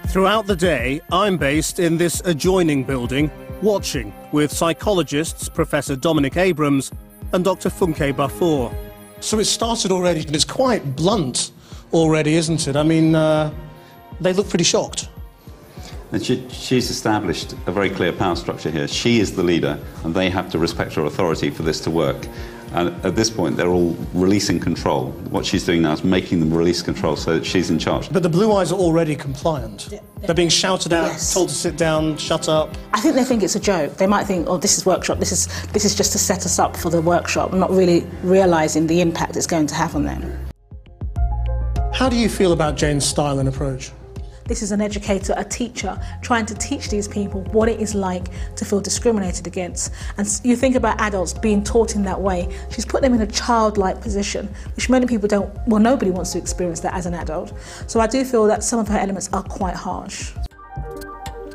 Throughout the day, I'm based in this adjoining building, watching with psychologists Professor Dominic Abrams and Dr. Funke Bafour. So it started already, and it's quite blunt already, isn't it? I mean, they look pretty shocked. And she's established a very clear power structure here. She is the leader, and they have to respect her authority for this to work. And at this point, they're all releasing control. What she's doing now is making them release control so that she's in charge. But the Blue Eyes are already compliant. They're being shouted at, Yes. told to sit down, shut up. I think they think it's a joke. They might think, oh, this is workshop, this is just to set us up for the workshop, not really realising the impact it's going to have on them. How do you feel about Jane's style and approach? This is an educator, a teacher, trying to teach these people what it is like to feel discriminated against. And you think about adults being taught in that way. She's put them in a childlike position, which many people don't, well, nobody wants to experience that as an adult. So I do feel that some of her elements are quite harsh.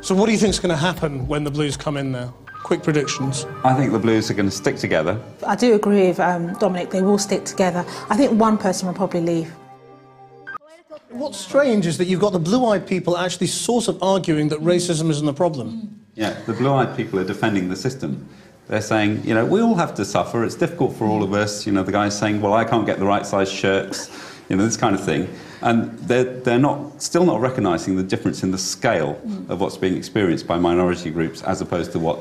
So what do you think is going to happen when the Blues come in now? Quick predictions. I think the Blues are going to stick together. I do agree with Dominic, they will stick together. I think one person will probably leave. What's strange is that you've got the blue-eyed people actually sort of arguing that racism isn't a problem. Yeah, the blue-eyed people are defending the system. They're saying, you know, we all have to suffer, it's difficult for all of us. You know, the guy's saying, well, I can't get the right size shirts, you know, this kind of thing. And they're still not recognising the difference in the scale of what's being experienced by minority groups as opposed to what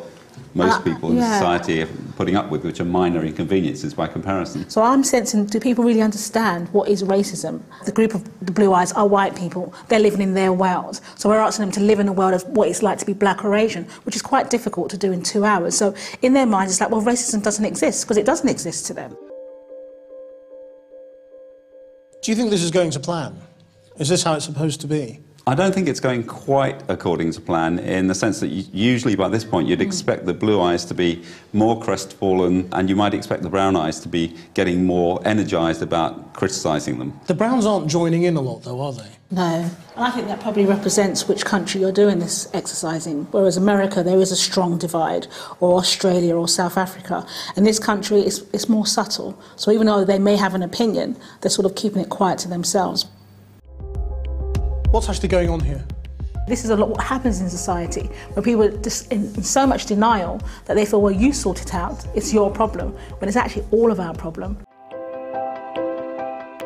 most people in society are putting up with, which are minor inconveniences by comparison. So I'm sensing, do people really understand what is racism? The group of the Blue Eyes are white people. They're living in their world. So we're asking them to live in a world of what it's like to be black or Asian, which is quite difficult to do in 2 hours. So in their minds, it's like, well, racism doesn't exist, because it doesn't exist to them. Do you think this is going to plan? Is this how it's supposed to be? I don't think it's going quite according to plan, in the sense that usually by this point you'd expect the blue eyes to be more crestfallen, and you might expect the brown eyes to be getting more energised about criticising them. The Browns aren't joining in a lot, though, are they? No. And I think that probably represents which country you're doing this exercising. Whereas America, there is a strong divide, or Australia or South Africa. And this country is more subtle. So even though they may have an opinion, they're sort of keeping it quiet to themselves. What's actually going on here? This is a lot what happens in society, where people are just in so much denial that they feel, well, you sort it out, it's your problem, when it's actually all of our problem.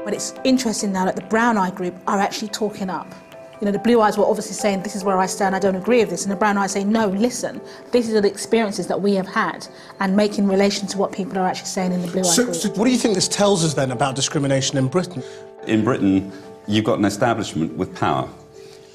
But it's interesting now that the brown eye group are actually talking up. You know, the blue eyes were obviously saying, this is where I stand, I don't agree with this, and the brown eyes say, no, listen, these are the experiences that we have had, and make in relation to what people are actually saying in the blue eye group. So what do you think this tells us then about discrimination in Britain? In Britain, you've got an establishment with power,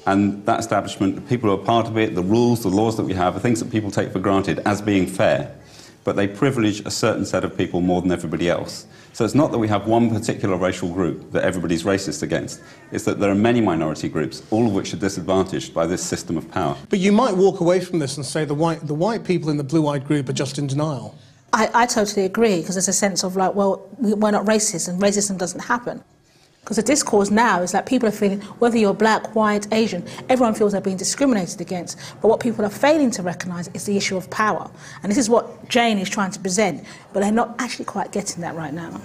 and that establishment, the people who are part of it, the rules, the laws that we have, are things that people take for granted as being fair, but they privilege a certain set of people more than everybody else. So it's not that we have one particular racial group that everybody's racist against, it's that there are many minority groups, all of which are disadvantaged by this system of power. But you might walk away from this and say the white people in the blue-eyed group are just in denial. I totally agree, because there's a sense of like, well, we're not racist, and racism doesn't happen. Because the discourse now is that people are feeling, whether you're black, white, Asian, everyone feels they're being discriminated against. But what people are failing to recognise is the issue of power. And this is what Jane is trying to present, but they're not actually quite getting that right now.